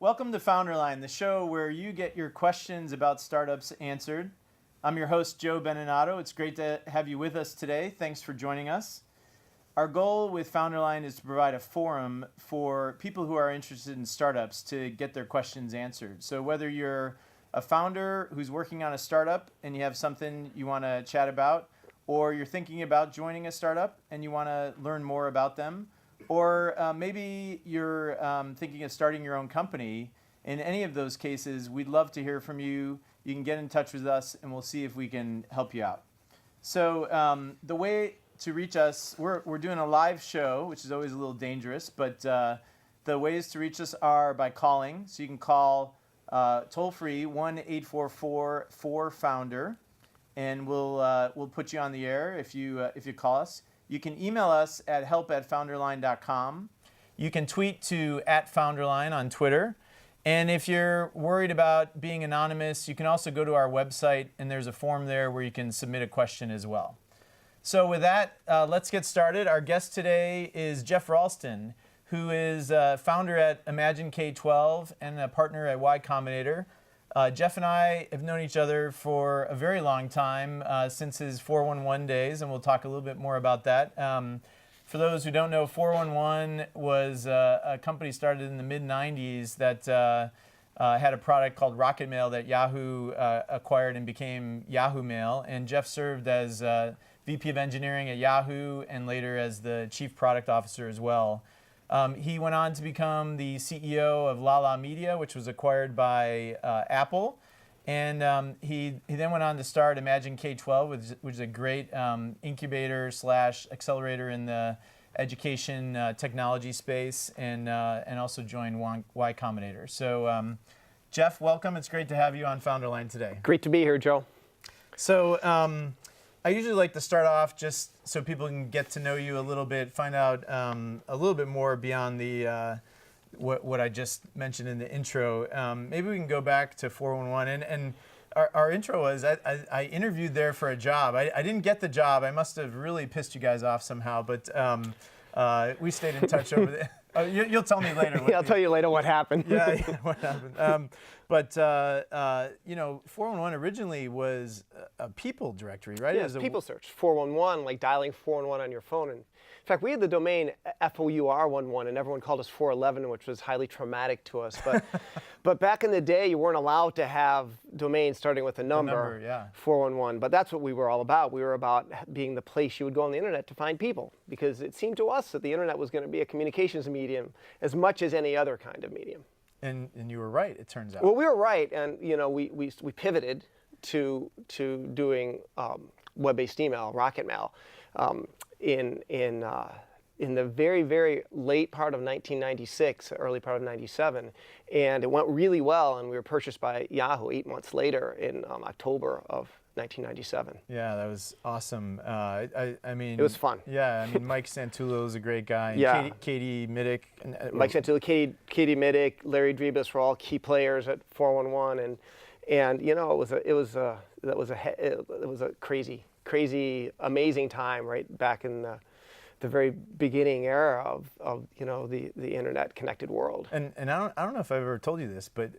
Welcome to FounderLine, the show where you get your questions about startups answered. I'm your host, Joe Beninato. It's great to have you with us today. Thanks for joining us. Our goal with FounderLine is to provide a forum for people who are interested in startups to get their questions answered. So whether you're a founder who's working on a startup and you have something you want to chat about, or you're thinking about joining a startup and you want to learn more about them, or maybe you're thinking of starting your own company. In any of those cases, we'd love to hear from you. You can get in touch with us, and we'll see if we can help you out. So the way to reach us, we're doing a live show, which is always a little dangerous, but the ways to reach us are by calling. So you can call toll-free 1-844-4FOUNDER, and we'll put you on the air if you call us. You can email us at help@founderline.com. You can tweet to @founderline on Twitter. And if you're worried about being anonymous, you can also go to our website, and there's a form there where you can submit a question as well. So with that, let's get started. Our guest today is Geoff Ralston, who is a founder at Imagine K-12 and a partner at Y Combinator. Geoff and I have known each other for a very long time, since his 411 days, and we'll talk a little bit more about that. For those who don't know, 411 was a company started in the mid-90s that had a product called Rocket Mail that Yahoo acquired and became Yahoo Mail. And Geoff served as VP of Engineering at Yahoo and later as the Chief Product Officer as well. He went on to become the CEO of Lala Media, which was acquired by Apple. And he then went on to start Imagine K-12, which is a great incubator / accelerator in the education technology space, and also joined Y Combinator. So Geoff, welcome. It's great to have you on FounderLine today. Great to be here, Joe. So I usually like to start off just so people can get to know you a little bit, find out a little bit more beyond the what I just mentioned in the intro. Maybe we can go back to 411. And our intro was, I interviewed there for a job. I didn't get the job. I must have really pissed you guys off somehow, but we stayed in touch over there. You'll tell me later. Yeah, I'll tell you later what happened. Yeah, what happened. But 411 originally was a people directory, right? Yeah, it was people search. 411, like dialing 411 on your phone. And in fact, we had the domain FOUR11, and everyone called us 411, which was highly traumatic to us. But back in the day, you weren't allowed to have domains starting with a number, yeah. 411. But that's what we were all about. We were about being the place you would go on the internet to find people, because it seemed to us that the internet was going to be a communications medium as much as any other kind of medium. And you were right, it turns out. Well, we were right, and we pivoted to doing web-based email, Rocket Mail, in the very, very late part of 1996, early part of 97, and it went really well, and we were purchased by Yahoo 8 months later in October of 1997. Yeah, that was awesome. I mean, it was fun. Yeah, I mean, Mike Santulo is a great guy. And yeah. Katie Middick. Mike Santulo, Katie Middick, Larry Drebus were all key players at 411, and it was a crazy, amazing time right back in the very beginning era of the internet connected world. And I don't know if I've ever told you this, but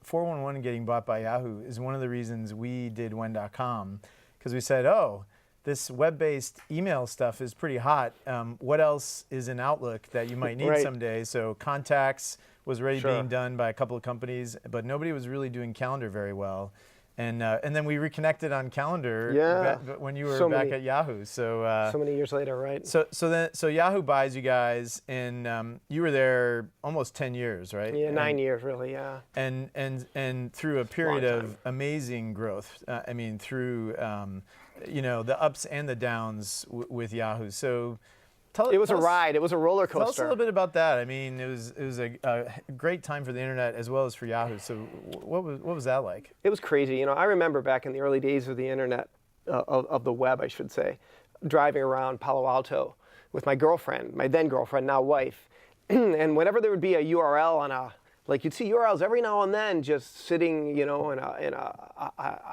411 getting bought by Yahoo is one of the reasons we did when.com, because we said, oh, this web-based email stuff is pretty hot. What else is in Outlook that you might need right. someday? So contacts was already Sure. being done by a couple of companies, but nobody was really doing calendar very well. And then we reconnected on Calendar when you were back at Yahoo. So many years later, right? So Yahoo buys you guys, and you were there almost 10 years, right? Yeah, 9 years really, yeah. And through a period of amazing growth. I mean, through the ups and the downs with Yahoo. So. It was a ride. It was a roller coaster. Tell us a little bit about that. I mean, it was a great time for the internet as well as for Yahoo. So, what was that like? It was crazy. I remember back in the early days of the internet, of the web, I should say, driving around Palo Alto with my girlfriend, my then girlfriend, now wife, and whenever there would be a URL on you'd see URLs every now and then just sitting, in a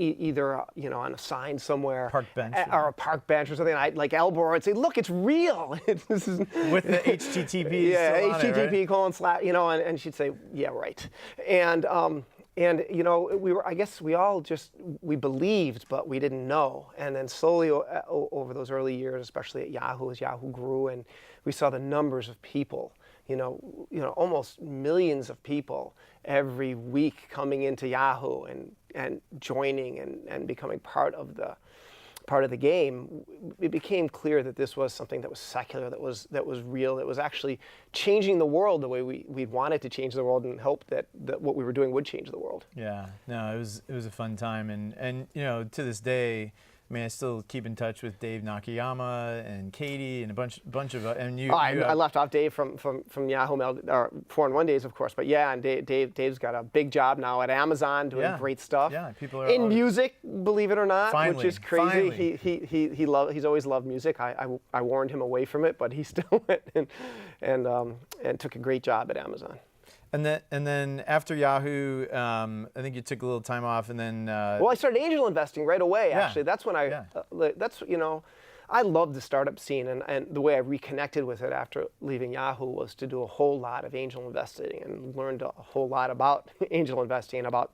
either on a sign somewhere, Park bench. or a park bench or something. I'd like elbow her and say, "Look, it's real." This is with the HTTP. Yeah, still on it, HTTP right? colon slash, and she'd say, "Yeah, right." And I guess we believed, but we didn't know. And then slowly over those early years, especially at Yahoo, as Yahoo grew, and we saw the numbers of people, almost millions of people every week coming into Yahoo and joining and becoming part of the game. It became clear that this was something that was secular, that was real, that was actually changing the world the way we wanted to change the world, and hoped that what we were doing would change the world. Yeah, no, it was a fun time, and to this day, I mean, I still keep in touch with Dave Nakayama and Katie and a bunch of and you. I left off Dave from Yahoo Mail, or 4-in-1 days, of course, but yeah, and Dave's got a big job now at Amazon doing great stuff. Yeah, people are in music, believe it or not, finally, which is crazy. Finally. He's always loved music. I warned him away from it, but he still went and took a great job at Amazon. And then after Yahoo, I think you took a little time off, and then. Well, I started angel investing right away. Actually, that's when I loved the startup scene, and the way I reconnected with it after leaving Yahoo was to do a whole lot of angel investing, and learned a whole lot about angel investing and about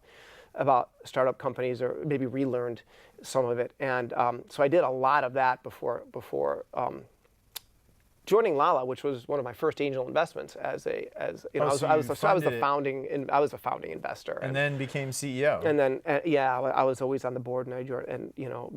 startup companies, or maybe relearned some of it. And so I did a lot of that before joining Lala, which was one of my first angel investments. I was the founding investor, and then became CEO. And then I was always on the board, and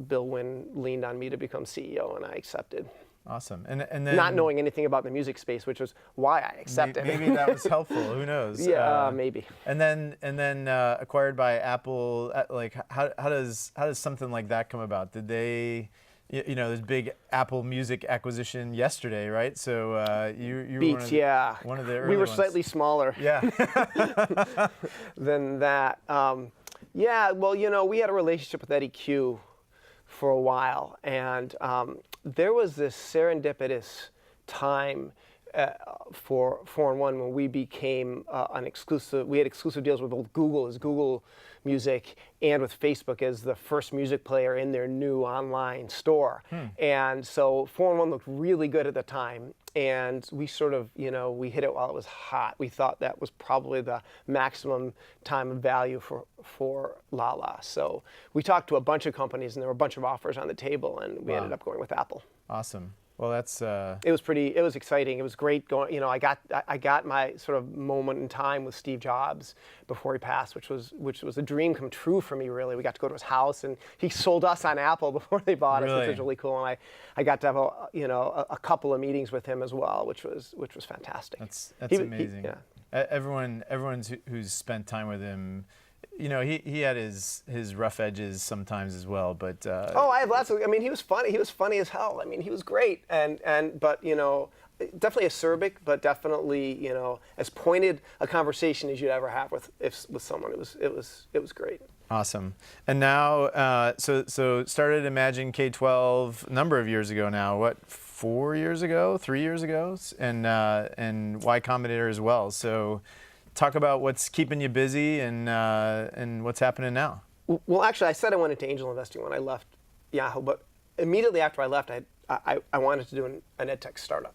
Bill Wynn leaned on me to become CEO, and I accepted. Awesome. And then not knowing anything about the music space, which was why I accepted. Maybe that was helpful. Who knows? Yeah, maybe. And then acquired by Apple. Like how does something like that come about? Did they? There's big Apple Music acquisition yesterday, right? So you Beats, were one of the early we were ones. slightly smaller. Yeah. than that. Well, we had a relationship with Eddie Q for a while, and there was this serendipitous time for 4-in-1 when we became an exclusive. We had exclusive deals with both Google as Google Music and with Facebook as the first music player in their new online store. And so 4-in-1 looked really good at the time, and we sort of, we hit it while it was hot. We thought that was probably the maximum time of value for Lala. So we talked to a bunch of companies, and there were a bunch of offers on the table, and we ended up going with Apple. Awesome. Well, that's. It was exciting. It was great going. I got my sort of moment in time with Steve Jobs before he passed, which was a dream come true for me. Really, we got to go to his house, and he sold us on Apple before they bought us, which was really cool. And I got to have a couple of meetings with him as well, which was fantastic. That's amazing. Everyone who's spent time with him. He had his rough edges sometimes as well, but I have lots of. I mean, he was funny. He was funny as hell. I mean, he was great, but definitely acerbic, but definitely as pointed a conversation as you'd ever have with someone. It was great. Awesome. And now, so started Imagine K-12 a number of years ago now. What, 4 years ago, 3 years ago, and Y Combinator as well. So. Talk about what's keeping you busy and what's happening now. Well, actually, I said I went into angel investing when I left Yahoo, but immediately after I left, I wanted to do an edtech startup,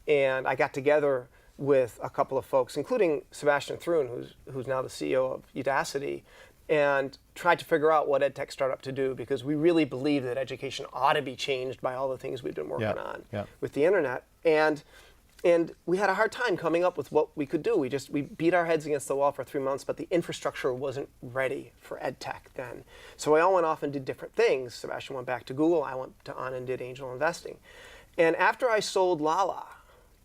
and I got together with a couple of folks, including Sebastian Thrun, who's now the CEO of Udacity, and tried to figure out what edtech startup to do, because we really believe that education ought to be changed by all the things we've been working on with the internet. And we had a hard time coming up with what we could do. We beat our heads against the wall for 3 months, but the infrastructure wasn't ready for ed tech then. So we all went off and did different things. Sebastian went back to Google. I went on and did angel investing. And after I sold Lala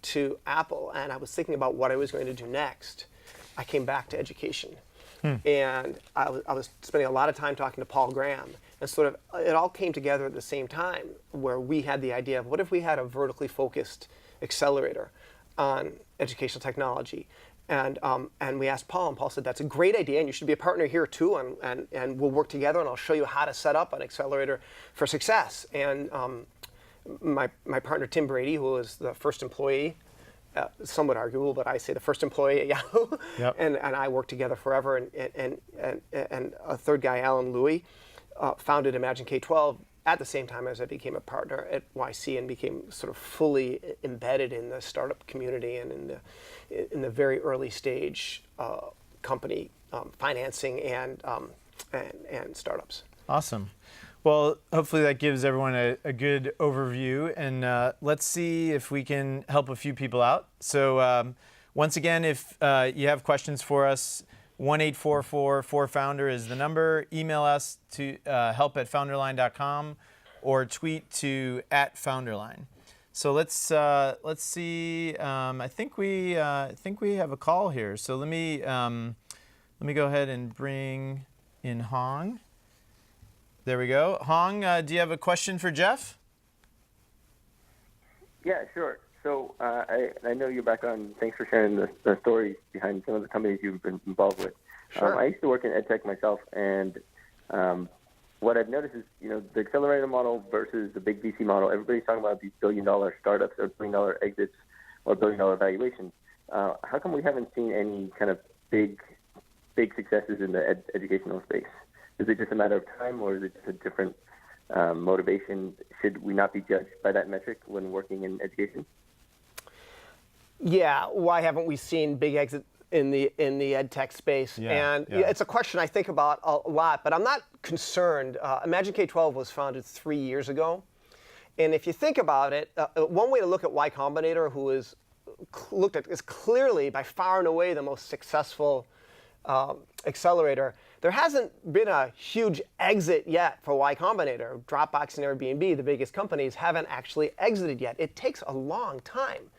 to Apple, and I was thinking about what I was going to do next, I came back to education. And I was spending a lot of time talking to Paul Graham. And sort of it all came together at the same time, where we had the idea of, what if we had a vertically focused accelerator on educational technology, and we asked Paul, and Paul said, that's a great idea, and you should be a partner here too, and we'll work together, and I'll show you how to set up an accelerator for success. And my partner Tim Brady, who was the first employee, somewhat arguable, but I say the first employee at Yahoo, and I worked together forever, and a third guy, Alan Louie, founded Imagine K-12 at the same time as I became a partner at YC and became sort of fully embedded in the startup community and in the very early stage company financing and startups. Awesome. Well, hopefully that gives everyone a good overview, and let's see if we can help a few people out. So once again, if you have questions for us, 1-844-4FOUNDER is the number. Email us to help@founderline.com or tweet to @founderline. So let's see. I think we have a call here. So let me go ahead and bring in Hong. There we go. Hong, do you have a question for Geoff? Yeah, sure. So I know your background. Thanks for sharing the stories behind some of the companies you've been involved with. Sure. I used to work in ed tech myself, and what I've noticed is, the accelerator model versus the big VC model. Everybody's talking about these billion-dollar startups or billion-dollar exits or billion-dollar valuations. How come we haven't seen any kind of big successes in the educational space? Is it just a matter of time, or is it just a different motivation? Should we not be judged by that metric when working in education? Yeah, why haven't we seen big exit in the ed tech space? Yeah. It's a question I think about a lot, but I'm not concerned. Imagine K-12 was founded 3 years ago, and if you think about it, one way to look at Y Combinator, who is looked at as clearly by far and away the most successful accelerator, there hasn't been a huge exit yet for Y Combinator. Dropbox and Airbnb, the biggest companies, haven't actually exited yet. It takes a long time.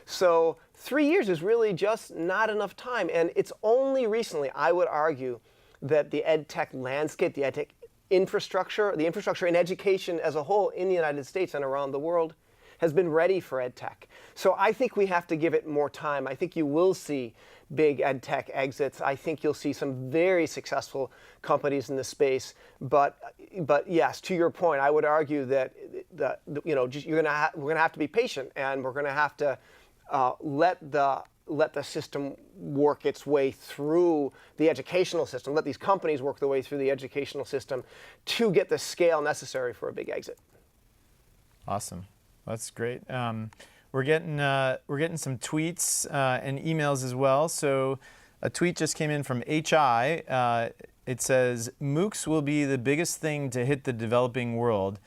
So 3 years is really just not enough time. And it's only recently, I would argue, that the ed tech landscape, the ed tech infrastructure, the infrastructure in education as a whole in the United States and around the world has been ready for ed tech. So I think we have to give it more time. I think you will see big ed tech exits. I think you'll see some very successful companies in the space. But yes, to your point, I would argue that we're gonna have to be patient, and we're gonna have to let the system work its way through the educational system. Let these companies work their way through the educational system to get the scale necessary for a big exit. Awesome. That's great. We're getting some tweets and emails as well. So a tweet just came in from HI. It says, MOOCs will be the biggest thing to hit the developing world.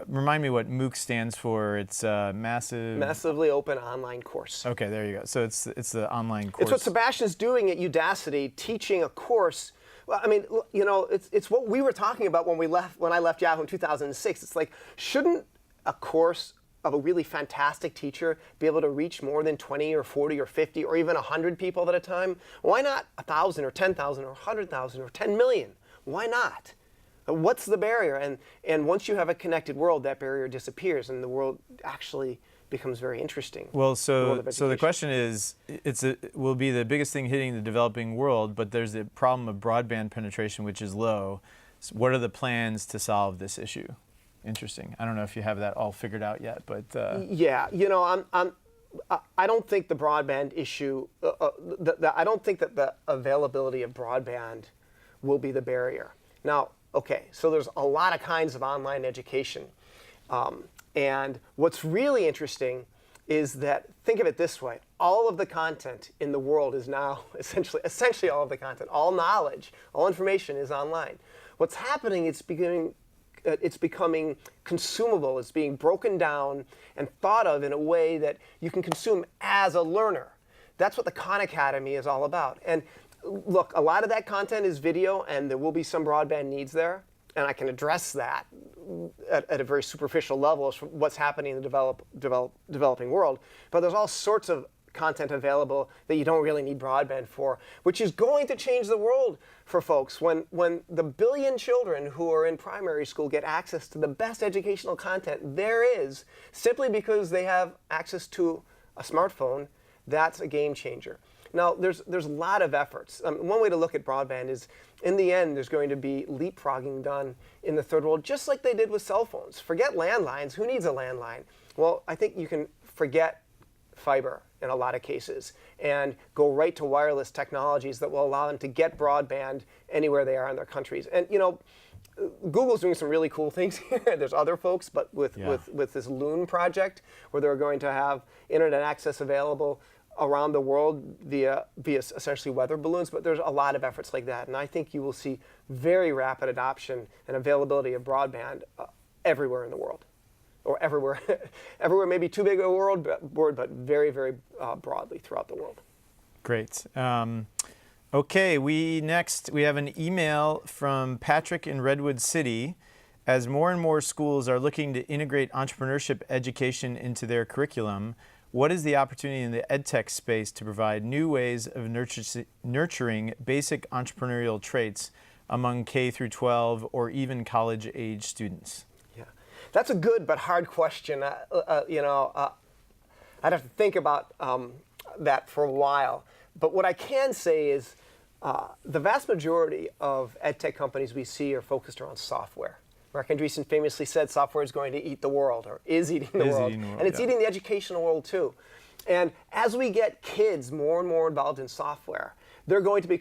Remind me what MOOC stands for. It's Massively Open Online Course. Okay, there you go. So it's the online course. It's what Sebastian's doing at Udacity, teaching a course. Well, I mean, it's what we were talking about when I left Yahoo in 2006. It's like, shouldn't a course of a really fantastic teacher be able to reach more than 20 or 40 or 50 or even 100 people at a time? Why not 1,000 or 10,000 or 100,000 or 10 million? Why not? What's the barrier? And once you have a connected world, that barrier disappears, and the world actually becomes very interesting. Well, so the question is, it will be the biggest thing hitting the developing world, but there's the problem of broadband penetration, which is low. So what are the plans to solve this issue? Interesting. I don't know if you have that all figured out yet, but yeah, I don't think the broadband issue. I don't think that the availability of broadband will be the barrier. Now, okay, so there's a lot of kinds of online education, and what's really interesting is that, think of it this way: all of the content in the world is now essentially all of the content, all knowledge, all information is online. What's happening? It's becoming consumable. It's being broken down and thought of in a way that you can consume as a learner. That's what the Khan Academy is all about. And look, a lot of that content is video, and there will be some broadband needs there, and I can address that at a very superficial level as what's happening in the developing world. But there's all sorts of content available that you don't really need broadband for, which is going to change the world for folks. When the billion children who are in primary school get access to the best educational content there is, simply because they have access to a smartphone, that's a game changer. Now, there's a lot of efforts. One way to look at broadband is, in the end, there's going to be leapfrogging done in the third world, just like they did with cell phones. Forget landlines. Who needs a landline? Well, I think you can forget fiber in a lot of cases and go right to wireless technologies that will allow them to get broadband anywhere they are in their countries. And Google's doing some really cool things here. There's other folks, but with this Loon project, where they're going to have internet access available around the world via essentially weather balloons. But there's a lot of efforts like that, and I think you will see very rapid adoption and availability of broadband everywhere in the world, or everywhere. Everywhere may be too big a word, but very, very broadly throughout the world. Great. Okay, we have an email from Patrick in Redwood City. As more and more schools are looking to integrate entrepreneurship education into their curriculum, what is the opportunity in the edtech space to provide new ways of nurturing basic entrepreneurial traits among K through 12 or even college-age students? Yeah, that's a good but hard question. I'd have to think about that for a while. But what I can say is the vast majority of edtech companies we see are focused around software. Mark Andreessen famously said software is going to eat the world, or is eating the world. And it's eating the educational world too. And as we get kids more and more involved in software, they're going to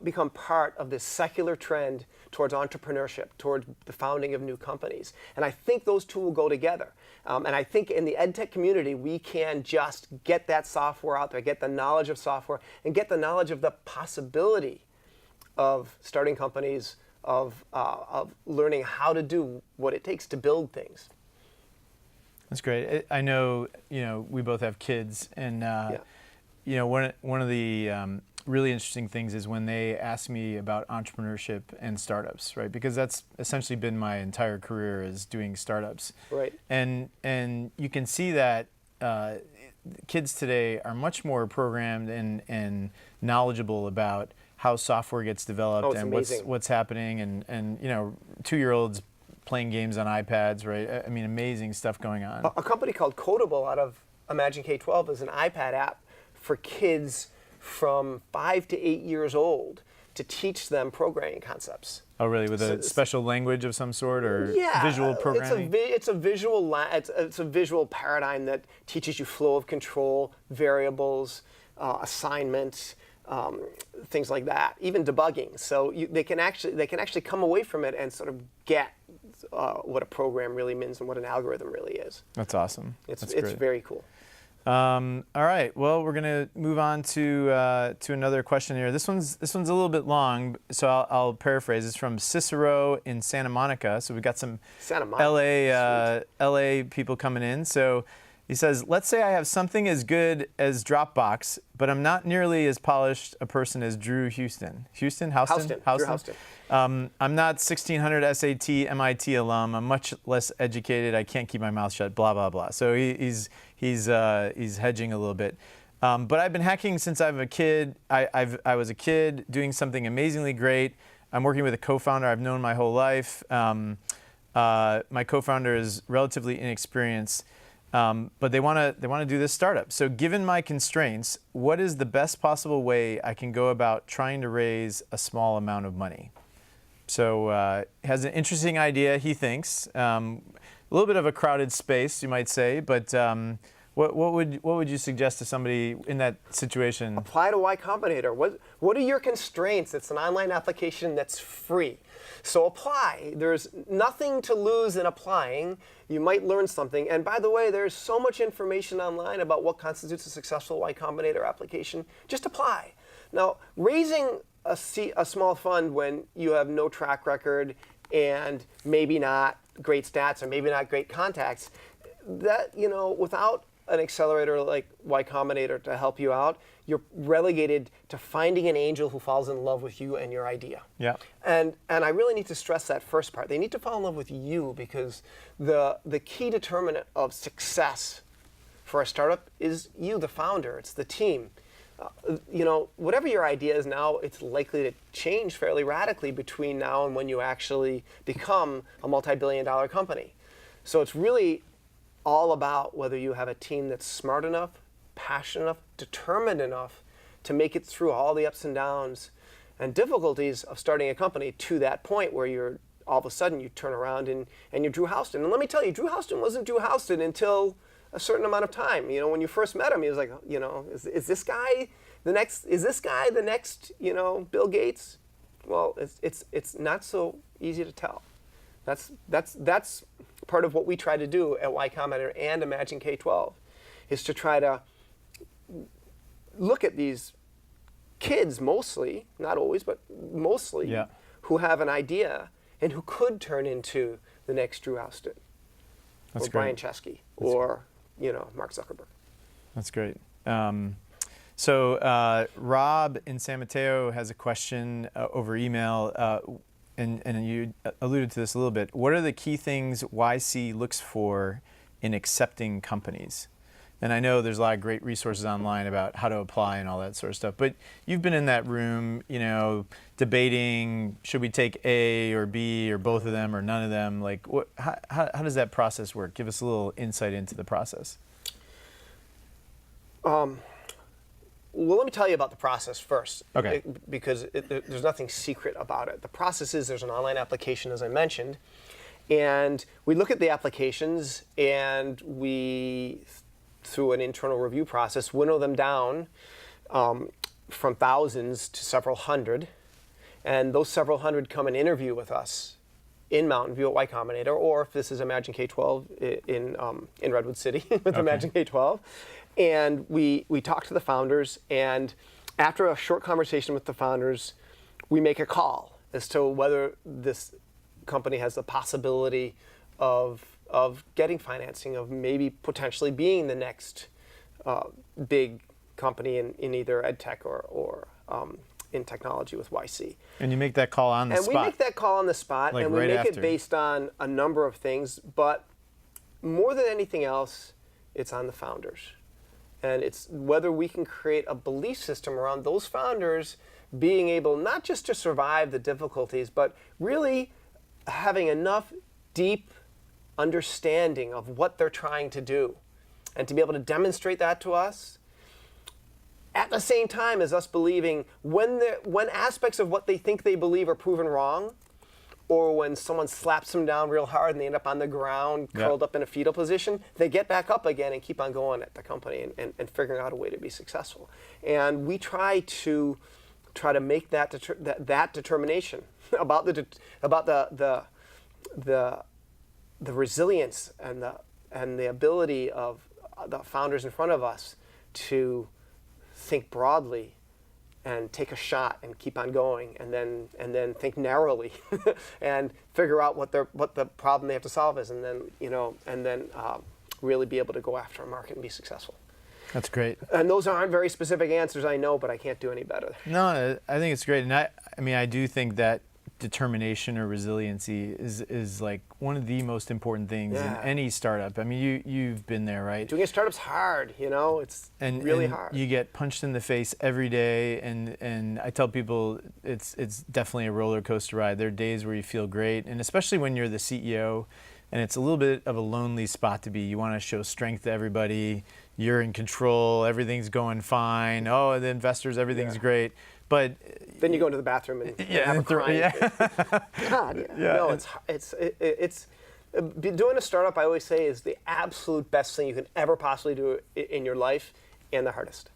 become part of this secular trend towards entrepreneurship, towards the founding of new companies. And I think those two will go together. And I think in the edtech community, we can just get that software out there, get the knowledge of software, and get the knowledge of the possibility of starting companies, of learning how to do what it takes to build things. That's great. I know, we both have kids, and one of the really interesting things is when they ask me about entrepreneurship and startups, right? Because that's essentially been my entire career, is doing startups. Right. And you can see that kids today are much more programmed and knowledgeable about how software gets developed and what's happening, and 2-year-olds playing games on iPads, right? I mean, amazing stuff going on. A company called Codable out of Imagine K-12 is an iPad app for kids from 5 to 8 years old to teach them programming concepts. Oh, really? With a special language of some sort, or visual programming? It's a visual paradigm that teaches you flow of control, variables, assignments, things like that, even debugging. So they can actually come away from it and sort of get what a program really means and what an algorithm really is. That's awesome. It's very cool. All right. Well, we're gonna move on to another question here. This one's a little bit long, so I'll paraphrase. It's from Cicero in Santa Monica. So we've got some LA people coming in. So he says, let's say I have something as good as Dropbox, but I'm not nearly as polished a person as Drew Houston. Drew Houston. I'm not 1600 SAT MIT alum. I'm much less educated. I can't keep my mouth shut. Blah blah blah. So he's hedging a little bit. But I've been hacking since I was a kid. I was a kid doing something amazingly great. I'm working with a co-founder I've known my whole life. My co-founder is relatively inexperienced. But they want to do this startup. So given my constraints, what is the best possible way I can go about trying to raise a small amount of money? So has an interesting idea, he thinks. A little bit of a crowded space, you might say, but what would you suggest to somebody in that situation? Apply to Y Combinator. What are your constraints? It's an online application that's free. So apply. There's nothing to lose in applying. You might learn something. And by the way, there's so much information online about what constitutes a successful Y Combinator application. Just apply. Now, raising a small fund when you have no track record and maybe not great stats or maybe not great contacts, that, without an accelerator like Y Combinator to help you out, you're relegated to finding an angel who falls in love with you and your idea. Yeah. And I really need to stress that first part. They need to fall in love with you, because the key determinant of success for a startup is you, the founder. It's the team. Whatever your idea is now, it's likely to change fairly radically between now and when you actually become a multi-billion-dollar company. So it's really all about whether you have a team that's smart enough, passionate enough, determined enough to make it through all the ups and downs and difficulties of starting a company to that point where you're all of a sudden you turn around and you're Drew Houston. And let me tell you, Drew Houston wasn't Drew Houston until a certain amount of time. When you first met him, he was like, is this guy the next, Bill Gates? well, it's not so easy to tell. That's part of what we try to do at Y Combinator and Imagine K-12, is to try to look at these kids mostly, not always, but mostly, who have an idea and who could turn into the next Drew Houston, or Brian Chesky, or Mark Zuckerberg. That's great. So Rob in San Mateo has a question over email, and you alluded to this a little bit. What are the key things YC looks for in accepting companies? And I know there's a lot of great resources online about how to apply and all that sort of stuff, but you've been in that room, debating, should we take A or B or both of them or none of them? Like, how does that process work? Give us a little insight into the process. Well, let me tell you about the process first, okay? Because there's nothing secret about it. The process is there's an online application, as I mentioned, and we look at the applications and we, through an internal review process, winnow them down from thousands to several hundred, and those several hundred come and interview with us in Mountain View at Y Combinator, or if this is Imagine K-12 in Redwood City with Imagine K-12. And we talk to the founders, and after a short conversation with the founders, we make a call as to whether this company has the possibility of getting financing, of maybe potentially being the next big company in either ed tech or in technology with YC. And you make that call on the spot. And we make that call on the spot, like and we right make after. it based on a number of things, but more than anything else, it's on the founders. And it's whether we can create a belief system around those founders being able not just to survive the difficulties, but really having enough deep understanding of what they're trying to do, and to be able to demonstrate that to us at the same time as us believing when aspects of what they think they believe are proven wrong, or when someone slaps them down real hard and they end up on the ground curled up in a fetal position, they get back up again and keep on going at the company and figuring out a way to be successful. And we try to make that determination about the resilience and the ability of the founders in front of us to think broadly and take a shot and keep on going, and then think narrowly and figure out what the problem they have to solve is, and then really be able to go after a market and be successful. That's great. And those aren't very specific answers, I know, but I can't do any better. No, I think it's great, and I do think that determination or resiliency is like one of the most important things in any startup. I mean, you've been there, right? Doing a startup's hard, it's really hard. You get punched in the face every day, and I tell people it's definitely a roller coaster ride. There are days where you feel great, and especially when you're the CEO, and it's a little bit of a lonely spot to be. You want to show strength to everybody. You're in control. Everything's going fine. Oh, the investors, everything's great. But then you go into the bathroom and have a crying fit. God, no, it's doing a startup, I always say, is the absolute best thing you can ever possibly do in your life, and the hardest.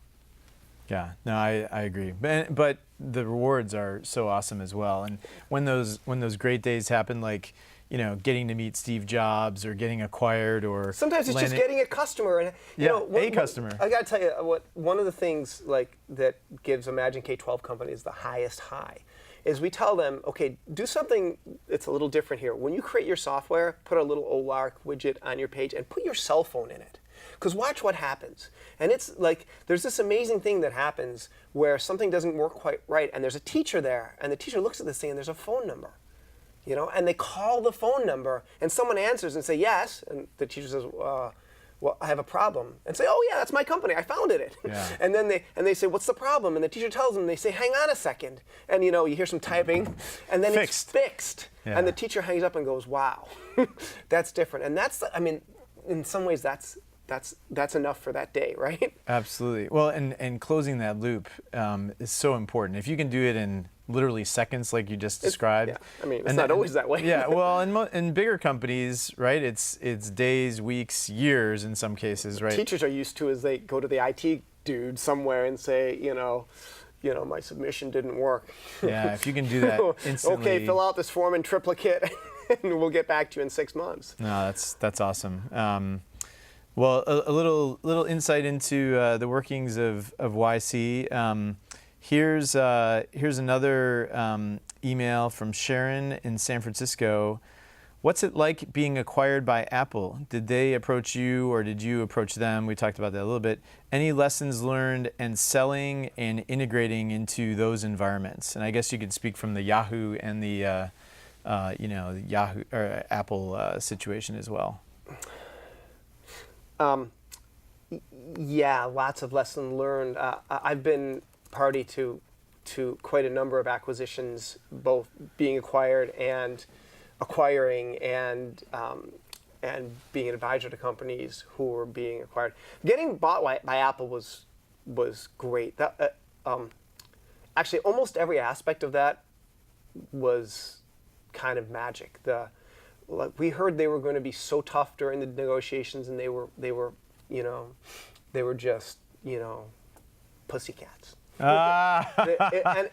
Yeah, no, I agree. But the rewards are so awesome as well. And when those great days happen, like getting to meet Steve Jobs or getting acquired, or sometimes it's just getting a customer, and a customer. I got to tell you one of the things that gives Imagine K-12 companies the highest high is we tell them, okay, do something that's a little different here. When you create your software, put a little OLARC widget on your page and put your cell phone in it. Because watch what happens. And it's like, there's this amazing thing that happens where something doesn't work quite right, and there's a teacher there, and the teacher looks at this thing and there's a phone number. And they call the phone number, and someone answers and say yes, and the teacher says, well, I have a problem, and say, oh yeah, that's my company, I founded it. Yeah. And then they say, what's the problem? And the teacher tells them, and they say, hang on a second, and you hear some typing, and then it's fixed. Yeah. And the teacher hangs up and goes, wow, that's different. And that's, in some ways, that's enough for that day, right? Absolutely. Well, and closing that loop is so important. If you can do it in literally seconds, like you just described. It's not always that way. Yeah. Well, in bigger companies, right? It's days, weeks, years in some cases, right? Teachers are used to is they go to the IT dude somewhere and say, my submission didn't work. Yeah, if you can do that instantly. Okay, fill out this form in triplicate, and we'll get back to you in 6 months. No, that's awesome. Well, a little insight into the workings of YC. Here's another email from Sharon in San Francisco. What's it like being acquired by Apple? Did they approach you or did you approach them? We talked about that a little bit. Any lessons learned and selling and integrating into those environments? And I guess you could speak from the Yahoo and the Yahoo or Apple situation as well. Yeah, lots of lessons learned. I've been party to quite a number of acquisitions, both being acquired and acquiring, and being an advisor to companies who were being acquired. Getting bought by Apple was great. That actually, almost every aspect of that was kind of magic. We heard they were going to be so tough during the negotiations, and they were just pussycats. And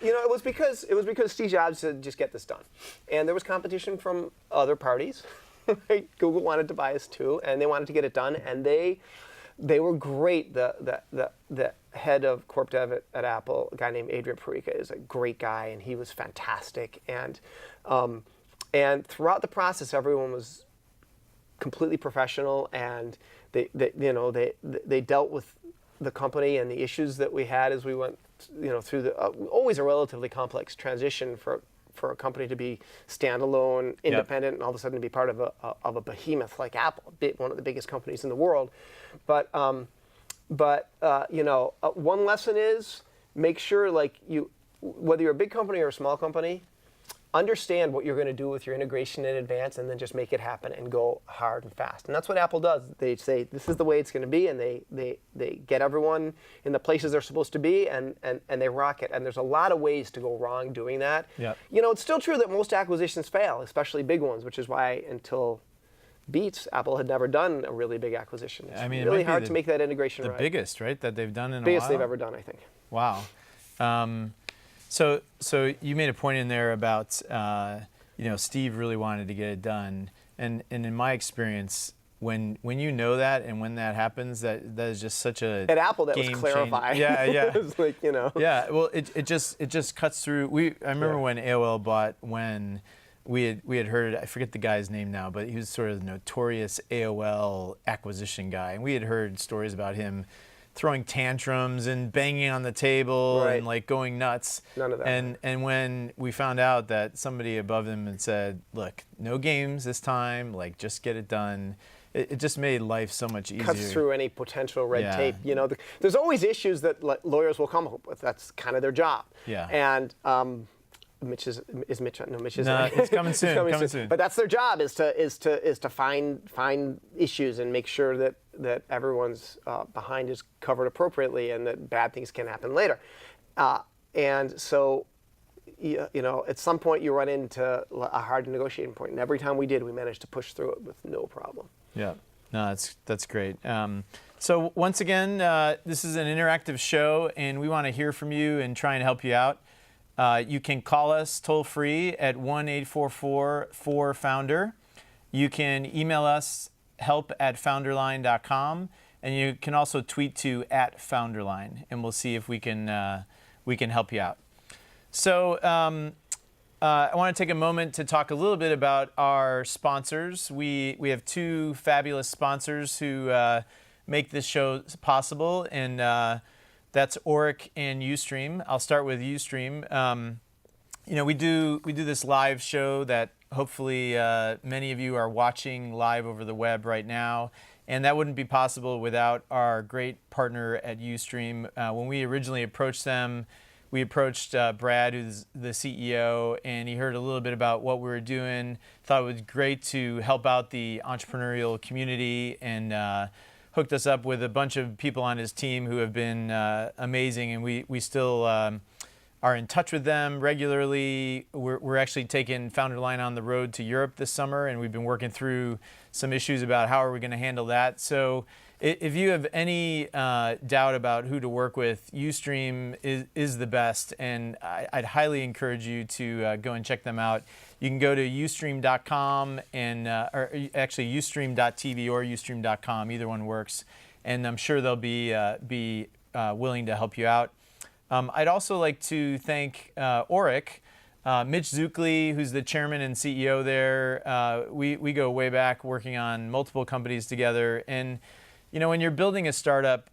it was because Steve Jobs said, just get this done, and there was competition from other parties. Right? Google wanted to buy us too, and they wanted to get it done, and they were great. The head of corp dev at Apple, a guy named Adrian Perica, is a great guy, and he was fantastic. And throughout the process, everyone was completely professional, and they dealt with the company and the issues that we had as we went through always a relatively complex transition for a company to be standalone, independent, and all of a sudden to be part of a behemoth like Apple, one of the biggest companies in the world. But one lesson is make sure, whether you're a big company or a small company, understand what you're going to do with your integration in advance, and then just make it happen and go hard and fast. And that's what Apple does. They say this is the way it's going to be, and they get everyone in the places they're supposed to be, and they rock it. And there's a lot of ways to go wrong doing that. Yep. It's still true that most acquisitions fail, especially big ones, which is why until Beats, Apple had never done a really big acquisition. It's really hard to make that integration right. The biggest, right, that they've done in a while? Biggest they've ever done, I think. Wow. So you made a point in there about Steve really wanted to get it done, and in my experience, when you know that and when that happens, that is just such a at Apple that game was clarifying. Yeah. It was Yeah, well, it just cuts through. I remember when AOL bought when. We had heard, I forget the guy's name now, but he was sort of the notorious AOL acquisition guy, and we had heard stories about him throwing tantrums and banging on the table and going nuts. None of that. And when we found out that somebody above him had said, "Look, no games this time. Just get it done." It just made life so much easier. Cuts through any potential red tape. There's always issues that lawyers will come up with. That's kind of their job. Yeah. And Mitch is Mitch? No, Mitch is. No, it's coming soon. Coming soon. But that's their job is to find issues and make sure that everyone's behind is covered appropriately, and that bad things can happen later. And so, at some point you run into a hard negotiating point, and every time we did, we managed to push through it with no problem. Yeah. No, that's great. So once again, this is an interactive show, and we want to hear from you and try and help you out. You can call us toll free at 1-844-4FOUNDER. You can email us help@founderline.com, and you can also tweet to @founderline, and we'll see if we can help you out. So I want to take a moment to talk a little bit about our sponsors. We have two fabulous sponsors who make this show possible, and that's Orrick and Ustream. I'll start with Ustream. We do this live show that hopefully many of you are watching live over the web right now, and that wouldn't be possible without our great partner at Ustream. When we originally approached them, we approached Brad, who's the CEO, and he heard a little bit about what we were doing, thought it was great to help out the entrepreneurial community, and hooked us up with a bunch of people on his team who have been amazing, and we still are in touch with them regularly. We're actually taking FounderLine on the road to Europe this summer, and we've been working through some issues about how are we going to handle that. So if you have any doubt about who to work with, Ustream is the best, and I'd highly encourage you to go and check them out. You can go to ustream.com or actually ustream.tv or ustream.com. Either one works, and I'm sure they'll be willing to help you out. I'd also like to thank Orrick, Mitch Zuklie, who's the chairman and CEO there. We go way back, working on multiple companies together. And when you're building a startup,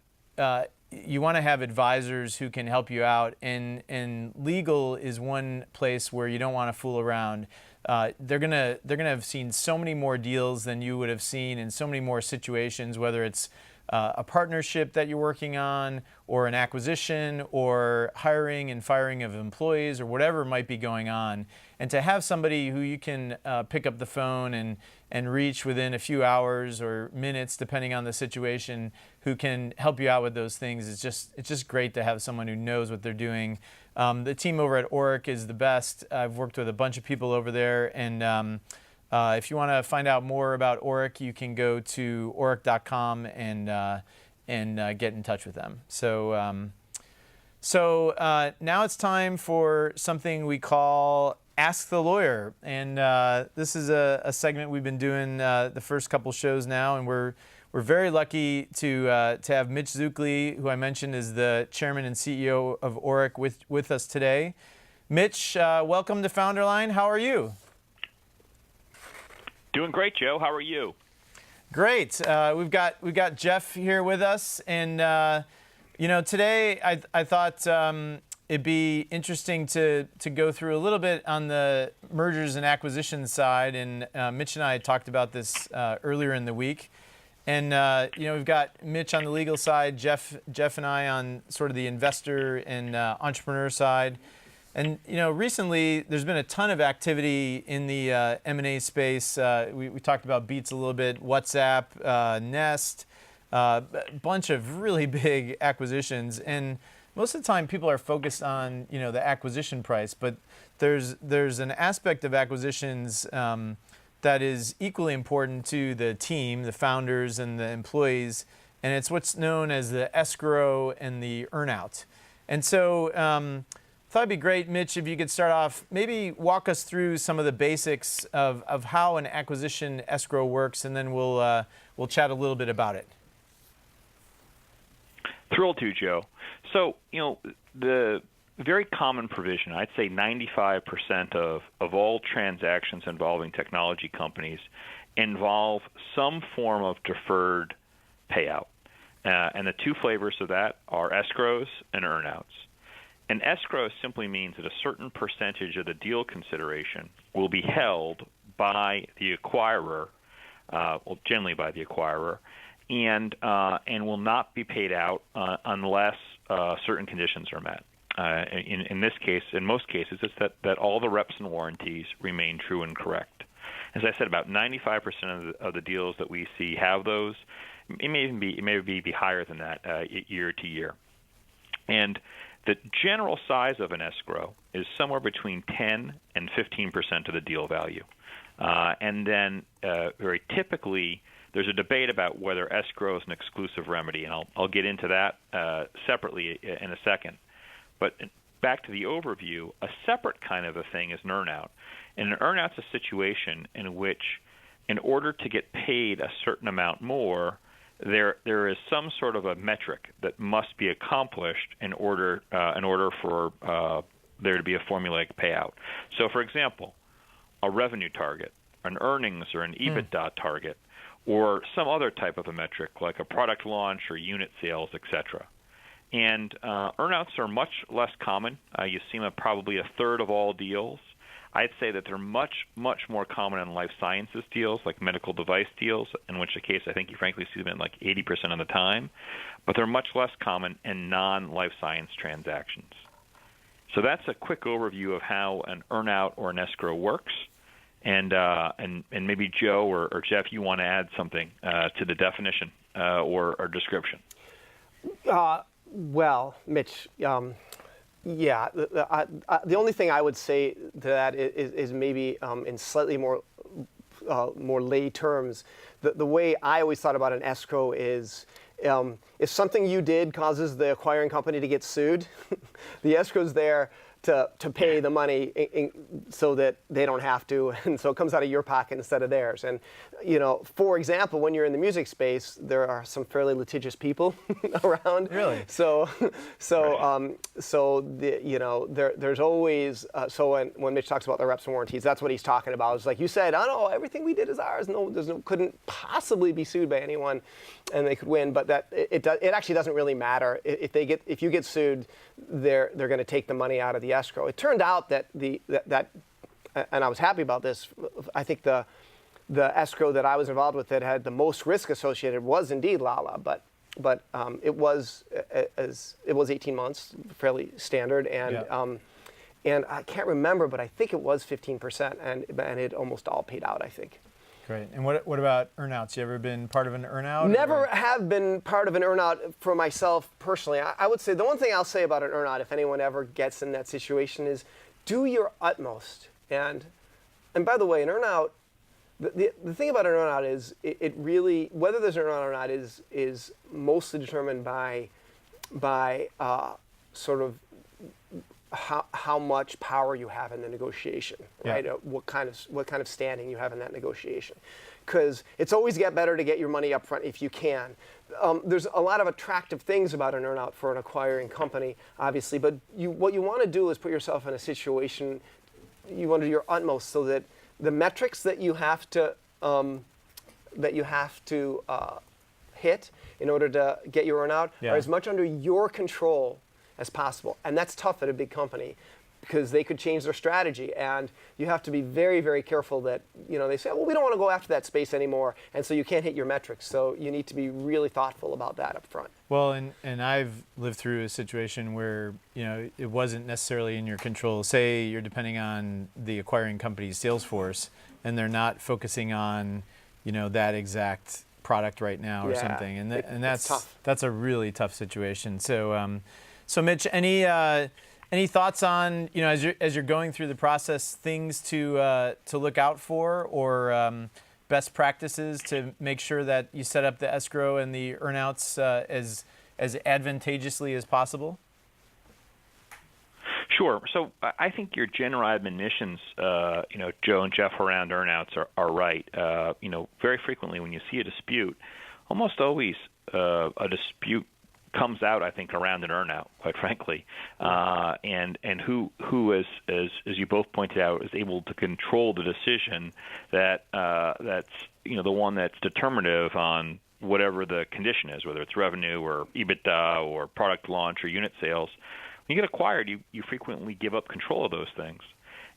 you want to have advisors who can help you out. And legal is one place where you don't want to fool around. They're gonna have seen so many more deals than you would have seen in so many more situations, whether it's a partnership that you're working on, or an acquisition, or hiring and firing of employees, or whatever might be going on. And to have somebody who you can pick up the phone and reach within a few hours or minutes, depending on the situation, who can help you out with those things, it's just great to have someone who knows what they're doing. The team over at Orrick is the best. I've worked with a bunch of people over there, and if you want to find out more about Orrick, you can go to orrick.com and get in touch with them. So now it's time for something we call Ask the Lawyer, and this is a segment we've been doing the first couple shows now, and we're very lucky to have Mitch Zuklie, who I mentioned is the chairman and CEO of Orrick, with us today. Mitch, welcome to FounderLine. How are you? Doing great, Joe. How are you? Great. We've got Geoff here with us, and today I thought it'd be interesting to go through a little bit on the mergers and acquisitions side. And Mitch and I talked about this earlier in the week. And we've got Mitch on the legal side, Geoff and I on sort of the investor and entrepreneur side. And recently there's been a ton of activity in the M&A space. We talked about Beats a little bit, WhatsApp, Nest, a bunch of really big acquisitions. And most of the time people are focused on the acquisition price, but there's an aspect of acquisitions that is equally important to the team, the founders and the employees, and it's what's known as the escrow and the earnout. And so thought it'd be great, Mitch, if you could start off, maybe walk us through some of the basics of how an acquisition escrow works, and then we'll chat a little bit about it. Thrilled to, Joe. So, the very common provision, I'd say 95% of all transactions involving technology companies involve some form of deferred payout. And the two flavors of that are escrows and earnouts. An escrow simply means that a certain percentage of the deal consideration will be held by the acquirer, generally by the acquirer, and will not be paid out unless certain conditions are met. In most cases, it's that all the reps and warranties remain true and correct. As I said, about 95% of the deals that we see have those. It may be higher than that year to year. And the general size of an escrow is somewhere between 10 and 15% of the deal value. And then very typically, there's a debate about whether escrow is an exclusive remedy, and I'll get into that separately in a second. But back to the overview, a separate kind of a thing is an earnout. And an earnout's a situation in which, in order to get paid a certain amount more, there is some sort of a metric that must be accomplished in order for there to be a formulaic payout. So, for example, a revenue target, an earnings or an EBITDA target, or some other type of a metric like a product launch or unit sales, etc. And earnouts are much less common. You see them at probably a third of all deals. I'd say that they're much, much more common in life sciences deals, like medical device deals, in which case I think you frankly see them in like 80% of the time. But they're much less common in non-life science transactions. So that's a quick overview of how an earnout or an escrow works. And maybe Joe or Geoff, you want to add something to the definition or description? Well, Mitch, Yeah, the only thing I would say to that is maybe in slightly more lay terms. The way I always thought about an escrow is if something you did causes the acquiring company to get sued, the escrow's there to pay the money so that they don't have to, and so it comes out of your pocket instead of theirs. And for example, when you're in the music space, there are some fairly litigious people around. Really? So there's always when Mitch talks about the reps and warranties, that's what he's talking about. It's like you said, oh no, everything we did is ours. No, couldn't possibly be sued by anyone, and they could win. But that it actually doesn't really matter if you get sued, they're going to take the money out of the escrow. It turned out that and I was happy about this. I think the escrow that I was involved with that had the most risk associated was indeed Lala, but it was 18 months, fairly standard, and and I can't remember, but I think it was 15%, and it almost all paid out, I think. Great. And what about earnouts? You ever been part of an earnout? Never have been part of an earnout for myself personally. I would say the one thing I'll say about an earnout, if anyone ever gets in that situation, is do your utmost. And by the way, an earnout, the thing about an earnout is it really, whether there's an earnout or not is mostly determined by sort of how much power you have in the negotiation, right? Yeah. What kind of standing you have in that negotiation, because it's always better to get your money up front if you can. There's a lot of attractive things about an earnout for an acquiring company, obviously, but what you want to do is put yourself in a situation. You want to do your utmost so that the metrics that you have to hit in order to get your earnout are as much under your control as possible. And that's tough at a big company because they could change their strategy, and you have to be very, very careful that they say, well, we don't want to go after that space anymore, and so you can't hit your metrics. So you need to be really thoughtful about that up front. Well, and I've lived through a situation where it wasn't necessarily in your control. Say you're depending on the acquiring company's sales force, and they're not focusing on that exact product right now or something, and that's tough. That's a really tough situation. So Mitch, any thoughts on as you're going through the process, things to look out for, or best practices to make sure that you set up the escrow and the earnouts as advantageously as possible? Sure. So I think your general admonitions, Joe and Geoff, around earnouts are right. Very frequently when you see a dispute, almost always a dispute comes out, I think, around an earnout, quite frankly, and who as you both pointed out, is able to control the decision that's the one that's determinative on whatever the condition is, whether it's revenue or EBITDA or product launch or unit sales. When you get acquired, you frequently give up control of those things,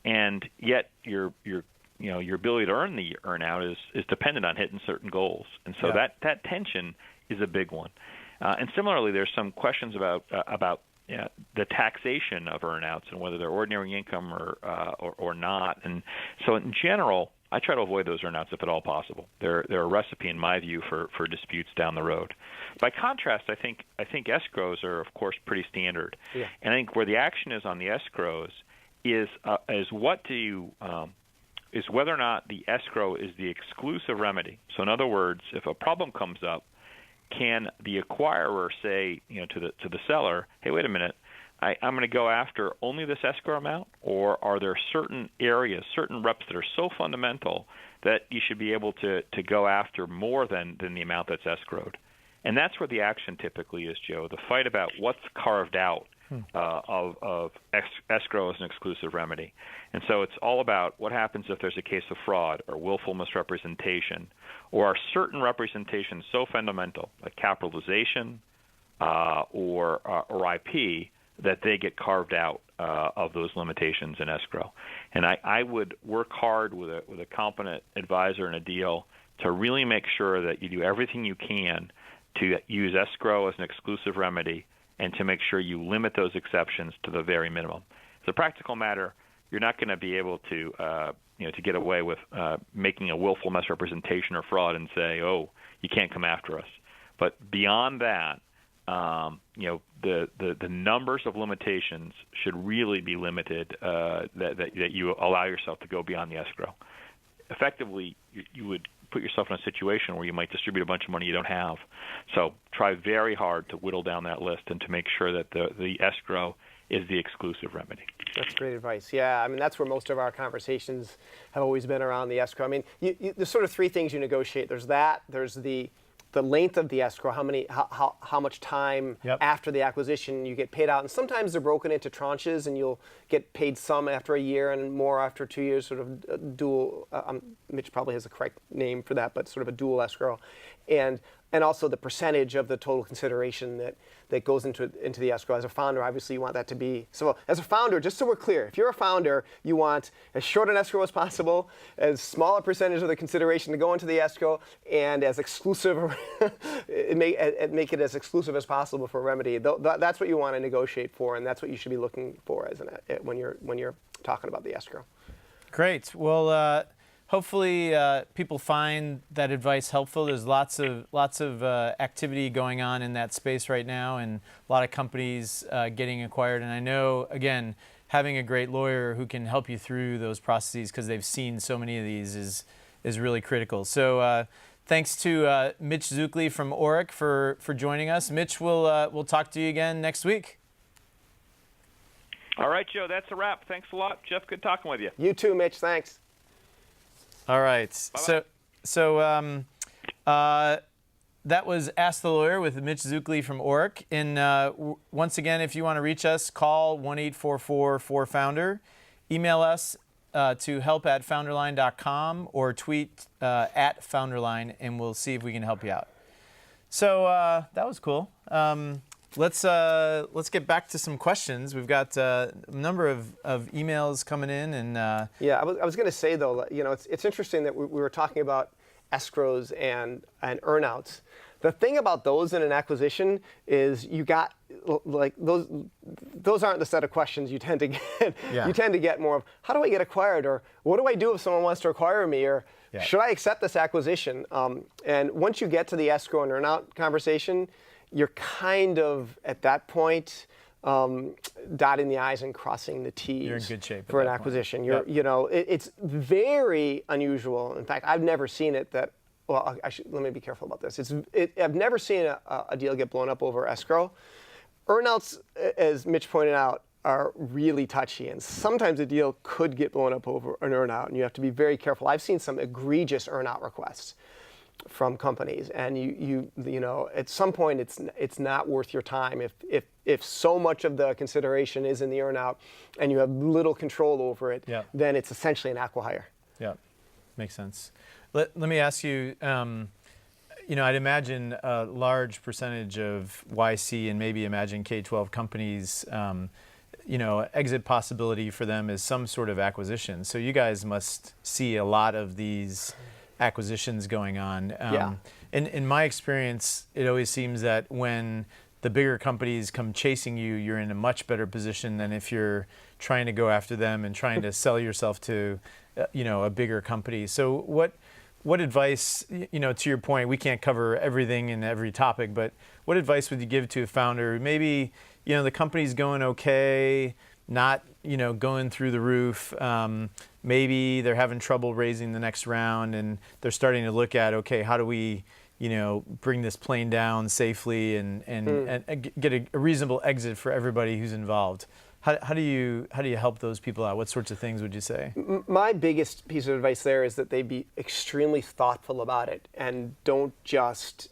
and yet your ability to earn the earnout is dependent on hitting certain goals, and so that tension is a big one. And similarly, there's some questions about the taxation of earnouts and whether they're ordinary income or not. And so, in general, I try to avoid those earnouts if at all possible. They're a recipe, in my view, for disputes down the road. By contrast, I think escrows are, of course, pretty standard. Yeah. And I think where the action is on the escrows is whether or not the escrow is the exclusive remedy. So, in other words, if a problem comes up, can the acquirer say, to the seller, hey, wait a minute, I'm going to go after only this escrow amount, or are there certain areas, certain reps that are so fundamental that you should be able to go after more than the amount that's escrowed? And that's where the action typically is, Joe, the fight about what's carved out of escrow as an exclusive remedy. And so it's all about what happens if there's a case of fraud or willful misrepresentation, or are certain representations so fundamental, like capitalization or IP, that they get carved out of those limitations in escrow. And I would work hard with a competent advisor in a deal to really make sure that you do everything you can to use escrow as an exclusive remedy, and to make sure you limit those exceptions to the very minimum. As a practical matter, you're not going to be able to get away with making a willful misrepresentation or fraud and say, oh, you can't come after us. But beyond that, the numbers of limitations should really be limited, that you allow yourself to go beyond the escrow. Effectively, you would put yourself in a situation where you might distribute a bunch of money you don't have. So try very hard to whittle down that list and to make sure that the escrow is the exclusive remedy. That's great advice. Yeah, I mean, that's where most of our conversations have always been around the escrow. I mean, there's sort of three things you negotiate. There's that, there's the length of the escrow, how much time after the acquisition you get paid out. And sometimes they're broken into tranches, and you'll get paid some after a year and more after 2 years, sort of dual, Mitch probably has a correct name for that, but sort of a dual escrow. And also the percentage of the total consideration that goes into the escrow. As a founder, obviously you want that to be, so as a founder, just so we're clear, if you're a founder, you want as short an escrow as possible, as small a percentage of the consideration to go into the escrow, and as exclusive, make it as exclusive as possible for remedy. That's what you want to negotiate for, and that's what you should be looking for when you're talking about the escrow. Great. Well, hopefully people find that advice helpful. There's lots of activity going on in that space right now, and a lot of companies getting acquired. And I know, again, having a great lawyer who can help you through those processes, because they've seen so many of these, is really critical. So thanks to Mitch Zuklie from Orrick for joining us. Mitch, we'll talk to you again next week. All right, Joe, that's a wrap. Thanks a lot. Jeff, good talking with you. You too, Mitch. Thanks. All right. Bye-bye. So that was Ask the Lawyer with Mitch Zuklie from Orrick. And once again, if you want to reach us, call 1-844-4FOUNDER. Email us to help@founderline.com or tweet @founderline, and we'll see if we can help you out. So that was cool. Let's get back to some questions. We've got a number of emails coming in, and yeah, I was going to say though, it's interesting that we were talking about escrows and earnouts. The thing about those in an acquisition is you got like those aren't the set of questions you tend to get. Yeah. You tend to get more of, how do I get acquired, or what do I do if someone wants to acquire me, or should I accept this acquisition? And once you get to the escrow and earnout conversation, you're kind of, at that point, dotting the I's and crossing the T's. You're in good shape for an acquisition. It's very unusual. In fact, I've never seen it that, well, let me be careful about this. I've never seen a deal get blown up over escrow. Earnouts, as Mitch pointed out, are really touchy, and sometimes a deal could get blown up over an earnout, and you have to be very careful. I've seen some egregious earnout requests from companies, and you at some point it's not worth your time if so much of the consideration is in the earnout and you have little control over it. Then it's essentially an acqui-hire. Yeah, makes sense. Let me ask you, I'd imagine a large percentage of YC and maybe imagine K-12 companies, exit possibility for them is some sort of acquisition. So you guys must see a lot of these acquisitions going on. In my experience, it always seems that when the bigger companies come chasing you, you're in a much better position than if you're trying to go after them and trying to sell yourself to, a bigger company. So what advice, to your point, we can't cover everything in every topic, but what advice would you give to a founder? Maybe, the company's going okay, not, going through the roof. Maybe they're having trouble raising the next round, and they're starting to look at, okay, how do we, bring this plane down safely and get a reasonable exit for everybody who's involved. How do you help those people out? What sorts of things would you say? My biggest piece of advice there is that they be extremely thoughtful about it, and don't just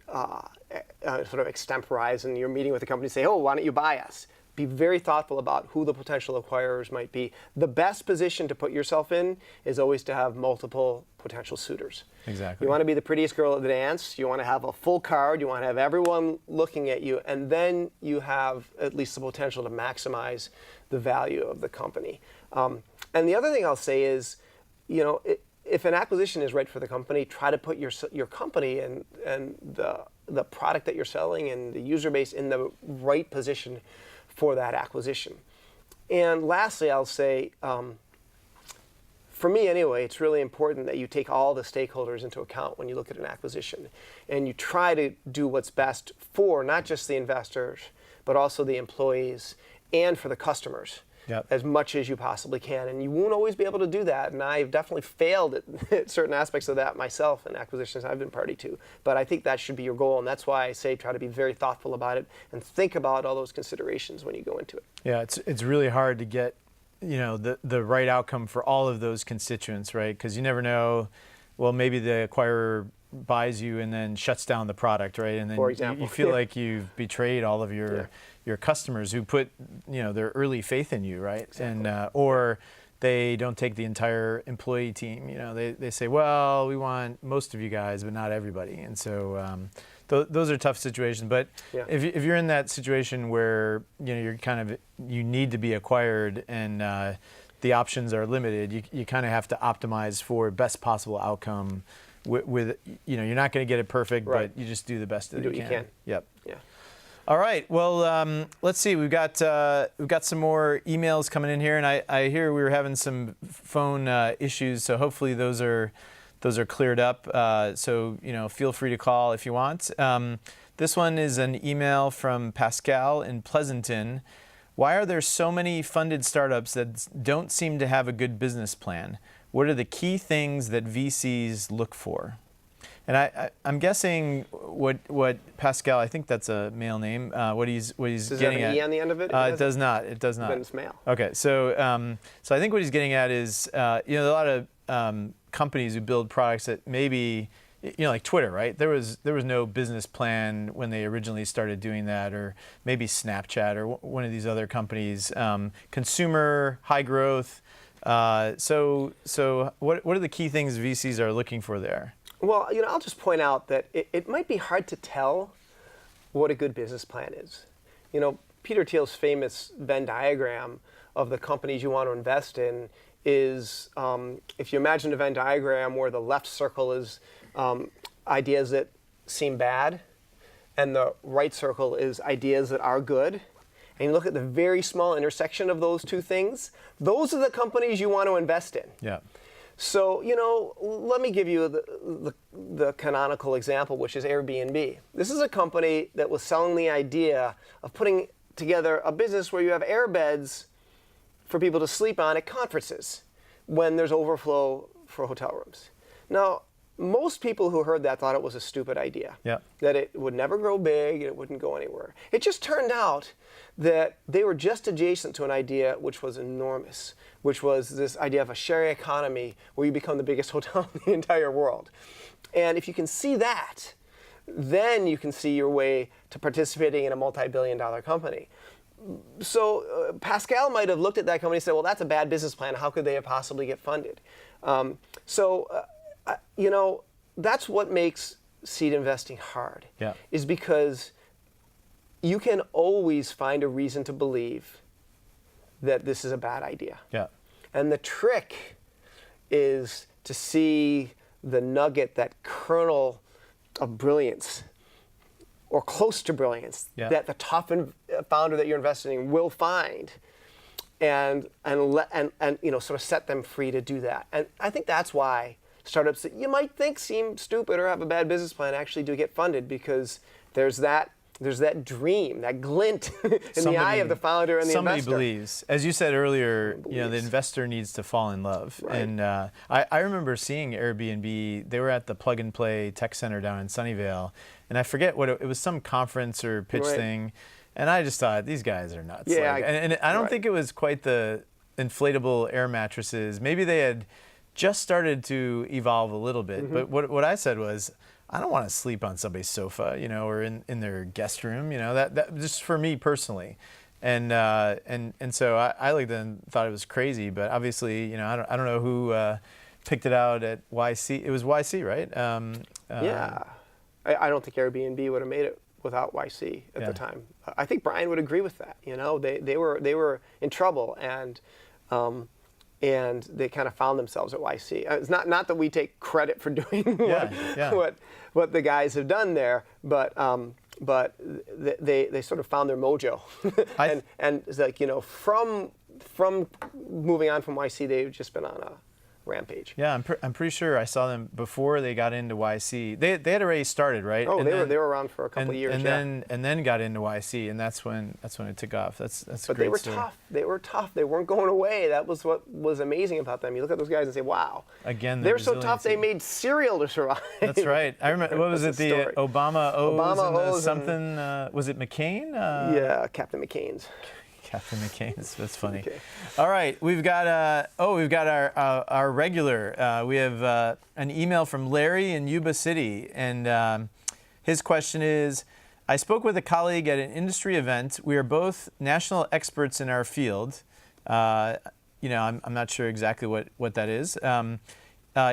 sort of extemporize, and you're meeting with the company and say, oh, why don't you buy us? Be very thoughtful about who the potential acquirers might be. The best position to put yourself in is always to have multiple potential suitors. Exactly. You want to be the prettiest girl at the dance. You want to have a full card. You want to have everyone looking at you. And then you have at least the potential to maximize the value of the company. And the other thing I'll say is, if an acquisition is right for the company, try to put your company and the product that you're selling and the user base in the right position for that acquisition. And lastly, I'll say, for me anyway, it's really important that you take all the stakeholders into account when you look at an acquisition, and you try to do what's best for not just the investors, but also the employees and for the customers. Yep. As much as you possibly can. And you won't always be able to do that. And I've definitely failed at certain aspects of that myself in acquisitions I've been party to. But I think that should be your goal. And that's why I say try to be very thoughtful about it and think about all those considerations when you go into it. Yeah, it's really hard to get, the right outcome for all of those constituents, right? Because you never know, well, maybe the acquirer buys you and then shuts down the product, right? And then For example. you feel like you've betrayed all of your customers who put their early faith in you, right? Exactly. And or they don't take the entire employee team. They say, well, we want most of you guys, but not everybody. And so those are tough situations. But if you're in that situation where you're you need to be acquired and the options are limited, you kind of have to optimize for best possible outcome. With you're not going to get it perfect, right. but you just do the best that you you can. can. Yep. Yeah. All right. Well, let's see. We've got some more emails coming in here, and I hear we were having some phone issues, so hopefully those are cleared up. So feel free to call if you want. This one is an email from Pascal in Pleasanton. Why are there so many funded startups that don't seem to have a good business plan? What are the key things that VCs look for? And I'm guessing what Pascal, I think that's a male name, what he's Does getting it have at. an E on the end of it? It does not. It does not. Then it's male. Okay, so I think what he's getting at is a lot of companies who build products that maybe like Twitter, right? There was no business plan when they originally started doing that, or maybe Snapchat or one of these other companies. Consumer, high growth. So what are the key things VCs are looking for there? Well, I'll just point out that it might be hard to tell what a good business plan is. Peter Thiel's famous Venn diagram of the companies you want to invest in is, if you imagine a Venn diagram where the left circle is ideas that seem bad, and the right circle is ideas that are good, and you look at the very small intersection of those two things, those are the companies you want to invest in. Yeah. So, let me give you the canonical example, which is Airbnb. This is a company that was selling the idea of putting together a business where you have airbeds for people to sleep on at conferences when there's overflow for hotel rooms. Now, most people who heard that thought it was a stupid idea, that it would never grow big, it wouldn't go anywhere. It just turned out that they were just adjacent to an idea which was enormous, which was this idea of a sharing economy where you become the biggest hotel in the entire world. And if you can see that, then you can see your way to participating in a multi-billion-dollar company. So Pascal might have looked at that company and said, well, that's a bad business plan. How could they possibly get funded? That's what makes seed investing hard, is because you can always find a reason to believe that this is a bad idea. Yeah. And the trick is to see the nugget, that kernel of brilliance, or close to brilliance, that the top founder that you're investing in will find, and sort of set them free to do that. And I think that's why startups that you might think seem stupid or have a bad business plan actually do get funded, because there's that dream, that glint in the eye of the founder and the investor. Somebody believes. As you said earlier, the investor needs to fall in love. Right. And I remember seeing Airbnb. They were at the Plug and Play Tech Center down in Sunnyvale, and I forget what it was, some conference or pitch thing, and I just thought, these guys are nuts. Yeah, and I don't think it was quite the inflatable air mattresses. Maybe they had just started to evolve a little bit, but what I said was, I don't want to sleep on somebody's sofa, or in their guest room, that just for me personally. And so I looked and thought it was crazy, but obviously, I don't know who picked it out at YC. It was YC, right? Yeah. I don't think Airbnb would have made it without YC at the time. I think Brian would agree with that. They were in trouble, and they kind of found themselves at YC. It's not that we take credit for doing what the guys have done there, but they sort of found their mojo. and it's like, from moving on from YC, they've just been on rampage. Yeah, I'm pretty sure I saw them before they got into YC. They had already started, right? Oh, and they were around for a couple of years. And then got into YC, and that's when it took off. That's but a great they were story. tough. They were tough. They weren't going away. That was what was amazing about them. You look at those guys and say, wow. Again, they're so tough they made cereal to survive. That's right. I remember. What was it? The story. Obama O's Obama and the O's something. Was it McCain? Yeah, Captain McCain's. Captain McCain's. That's funny. Okay. All right, we've got our regular. We have an email from Larry in Yuba City, and his question is: I spoke with a colleague at an industry event. We are both national experts in our field. I'm not sure exactly what that is.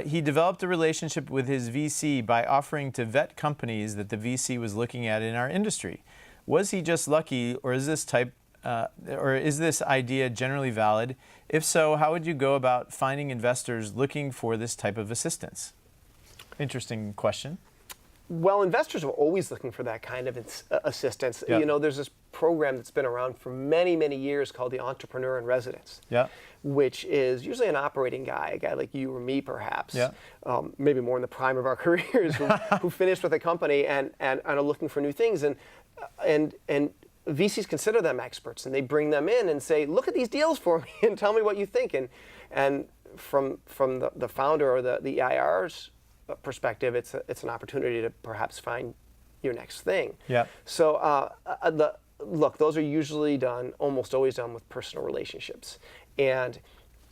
He developed a relationship with his VC by offering to vet companies that the VC was looking at in our industry. Was he just lucky, or is this idea generally valid? If so, how would you go about finding investors looking for this type of assistance? Interesting question. Well, investors are always looking for that kind of assistance. Yeah. There's this program that's been around for many, many years called the Entrepreneur in Residence, Yeah. which is usually an operating guy, a guy like you or me, perhaps, Yeah. maybe more in the prime of our careers, who finished with a company and are looking for new things. And VCs consider them experts, and they bring them in and say, look at these deals for me and tell me what you think. And from the founder or the EIR's perspective, it's an opportunity to perhaps find your next thing. Yeah. So look, those are usually almost always done with personal relationships. And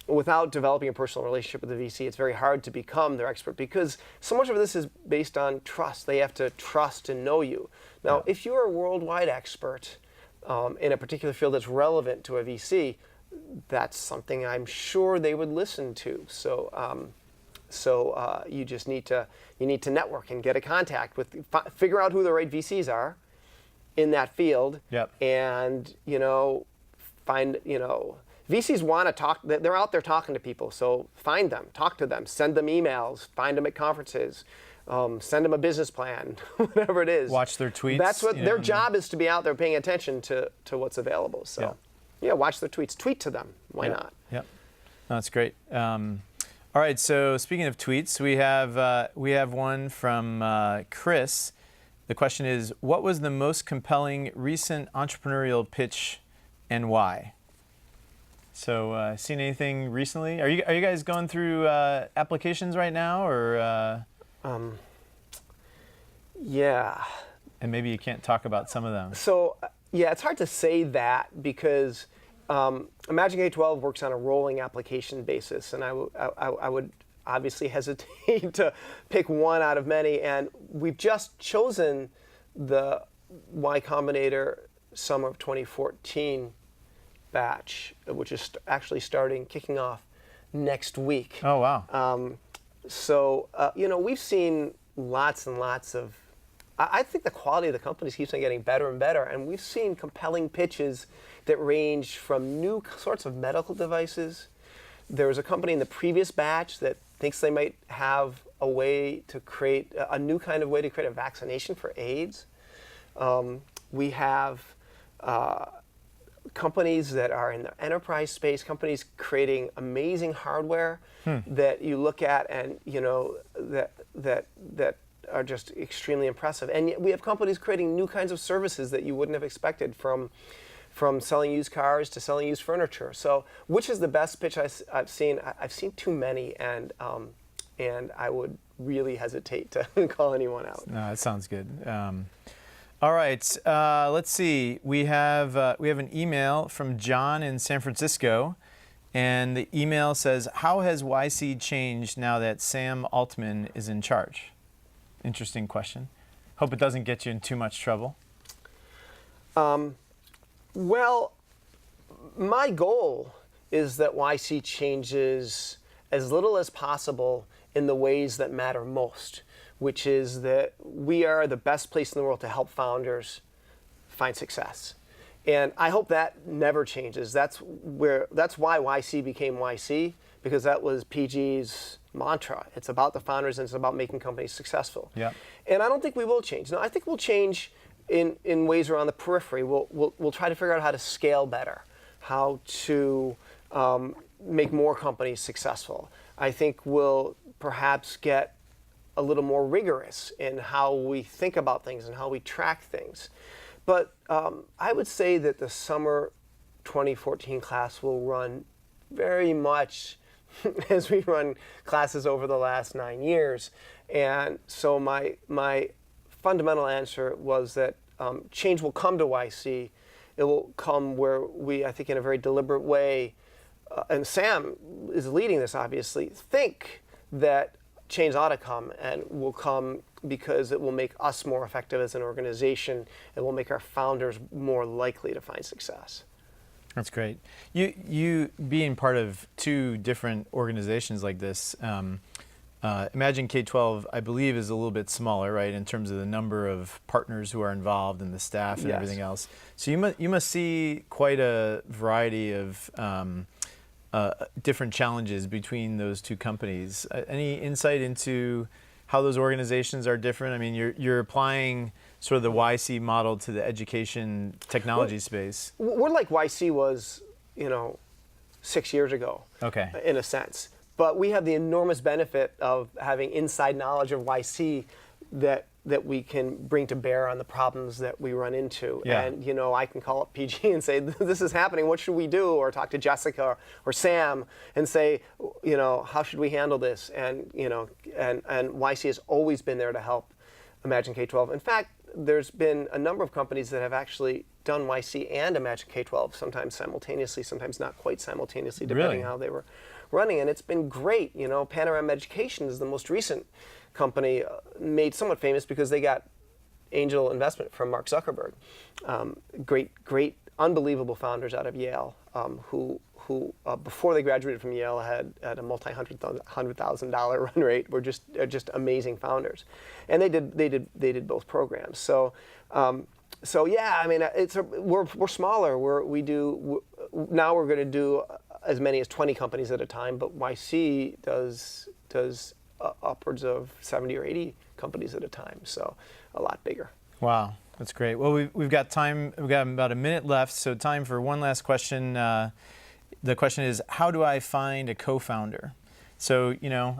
without developing a personal relationship with the VC, it's very hard to become their expert, because so much of this is based on trust. They have to trust and know you. Now, if you're a worldwide expert in a particular field that's relevant to a VC, that's something I'm sure they would listen to. So you just need to network and get a contact with, figure out who the right VCs are in that field. Yep. And find VCs want to talk. They're out there talking to people. So find them, talk to them, send them emails, find them at conferences, send them a business plan, whatever it is. Watch their tweets. That's what their job is, to be out there paying attention to what's available. So yeah, watch their tweets. Tweet to them. Why not? Yep. No, that's great. All right. So speaking of tweets, we have one from Chris. The question is, what was the most compelling recent entrepreneurial pitch, and why? So, seen anything recently? Are you guys going through applications right now, or? Yeah. And maybe you can't talk about some of them. So yeah, it's hard to say that, because Imagine K-12 works on a rolling application basis, and I would obviously hesitate to pick one out of many. And we've just chosen the Y Combinator summer of 2014 batch, which is actually kicking off next week. Oh, wow. We've seen lots and lots of, I think the quality of the companies keeps on getting better and better, and we've seen compelling pitches that range from new sorts of medical devices. There was a company in the previous batch that thinks they might have a way to create a new kind of way to create a vaccination for AIDS. We have companies that are in the enterprise space, companies creating amazing hardware that you look at and that are just extremely impressive. And yet we have companies creating new kinds of services that you wouldn't have expected, from selling used cars to selling used furniture. So which is the best pitch I've seen? I've seen too many, and I would really hesitate to call anyone out. No, that sounds good. All right, let's see. We have an email from John in San Francisco, and the email says, "How has YC changed now that Sam Altman is in charge?" Interesting question. Hope it doesn't get you in too much trouble. Well, my goal is that YC changes as little as possible in the ways that matter most, which is that we are the best place in the world to help founders find success. And I hope that never changes. That's why YC became YC, because that was PG's mantra. It's about the founders, and it's about making companies successful. Yeah. And I don't think we will change. No, I think we'll change in ways around the periphery. We'll try to figure out how to scale better, how to make more companies successful. I think we'll perhaps get a little more rigorous in how we think about things and how we track things. But I would say that the summer 2014 class will run very much as we run classes over the last 9 years. And so my fundamental answer was that change will come to YC. It will come where we, I think in a very deliberate way, and Sam is leading this obviously, think that change ought to come, and will come because it will make us more effective as an organization. It will make our founders more likely to find success. That's great. You being part of two different organizations like this, Imagine K-12, I believe, is a little bit smaller, right, in terms of the number of partners who are involved and the staff and Yes. everything else. So you must see quite a variety of different challenges between those two companies. Any insight into how those organizations are different? I mean, you're applying sort of the YC model to the education technology space. We're like YC was, 6 years ago, Okay. in a sense. But we have the enormous benefit of having inside knowledge of YC that we can bring to bear on the problems that we run into. Yeah. And, I can call up PG and say, this is happening, what should we do? Or talk to Jessica or Sam and say, how should we handle this? And, and YC has always been there to help Imagine K-12. In fact, there's been a number of companies that have actually done YC and Imagine K-12, sometimes simultaneously, sometimes not quite simultaneously, depending Really? how they were running. And it's been great. Panorama Education is the most recent company, made somewhat famous because they got angel investment from Mark Zuckerberg. Great, unbelievable founders out of Yale, who before they graduated from Yale had a $100,000 run rate. Were just amazing founders, and they did both programs. So yeah, I mean, we're smaller. Now we're going to do as many as 20 companies at a time, but YC does upwards of 70 or 80 companies at a time, so a lot bigger. Wow, that's great. Well, we've got time. We've got about a minute left, so time for one last question. The question is, how do I find a co-founder? So,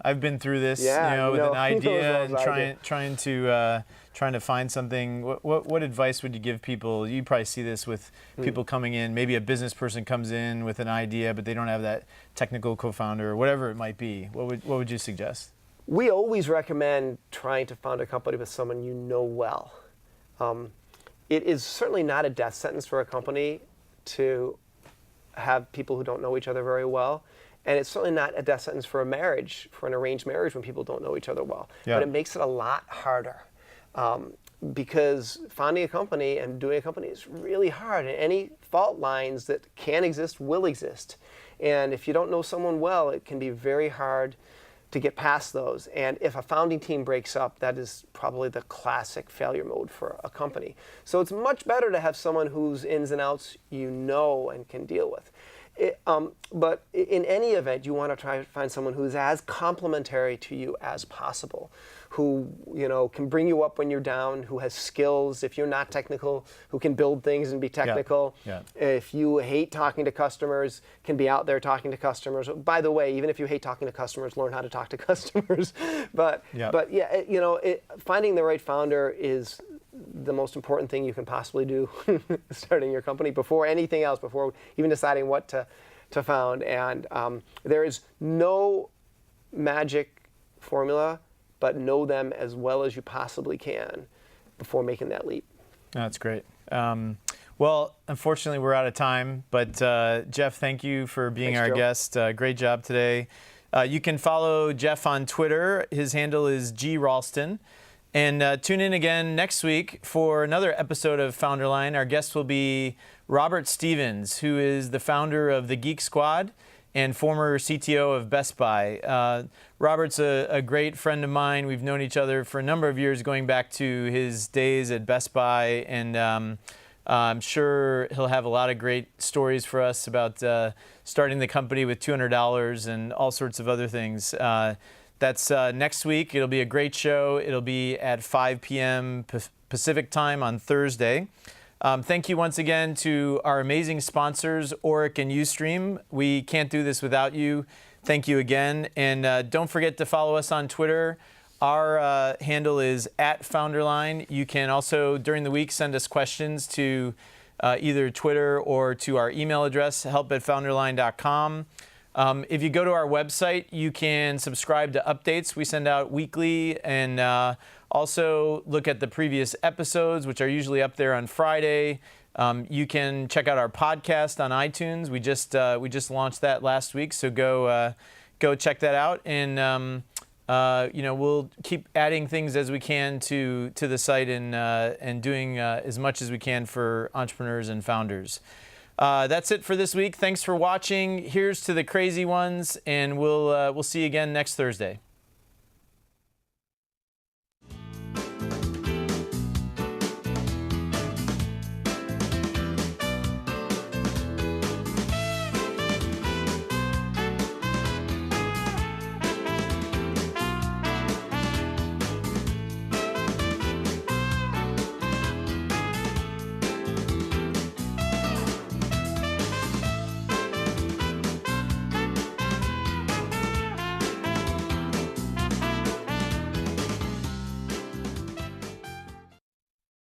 I've been through this, with an idea and trying to find something. What advice would you give people? You probably see this with people coming in. Maybe a business person comes in with an idea, but they don't have that technical co-founder or whatever it might be. What would you suggest? We always recommend trying to found a company with someone you know well. It is certainly not a death sentence for a company to have people who don't know each other very well. And it's certainly not a death sentence for an arranged marriage when people don't know each other well. Yeah. But it makes it a lot harder because founding a company and doing a company is really hard. And any fault lines that can exist will exist. And if you don't know someone well, it can be very hard to get past those. And if a founding team breaks up, that is probably the classic failure mode for a company. So it's much better to have someone whose ins and outs you know and can deal with. But in any event, you want to try to find someone who's as complementary to you as possible, who can bring you up when you're down, who has skills if you're not technical, who can build things and be technical. Yeah. If you hate talking to customers, can be out there talking to customers. By the way, even if you hate talking to customers, learn how to talk to customers. But finding the right founder is the most important thing you can possibly do starting your company, before anything else, before even deciding what to found. And there is no magic formula, but know them as well as you possibly can before making that leap. That's great. Well, unfortunately, we're out of time. But Geoff, thank you for being Thanks, our Joe. guest. Great job today. You can follow Geoff on Twitter. His handle is Ralston. And tune in again next week for another episode of FounderLine. Our guest will be Robert Stevens, who is the founder of the Geek Squad and former CTO of Best Buy. Robert's a great friend of mine. We've known each other for a number of years, going back to his days at Best Buy, and I'm sure he'll have a lot of great stories for us about starting the company with $200 and all sorts of other things. That's next week. It'll be a great show. It'll be at 5 p.m. Pacific time on Thursday. Thank you once again to our amazing sponsors, Orrick and Ustream. We can't do this without you. thank you again. And don't forget to follow us on Twitter. Our handle is @FounderLine. You can also, during the week, send us questions to either Twitter or to our email address, help@founderline.com. If you go to our website, you can subscribe to updates we send out weekly, and also look at the previous episodes, which are usually up there on Friday. You can check out our podcast on iTunes. We just launched that last week, so go check that out. And we'll keep adding things as we can to the site and doing as much as we can for entrepreneurs and founders. That's it for this week. Thanks for watching. Here's to the crazy ones, and we'll see you again next Thursday.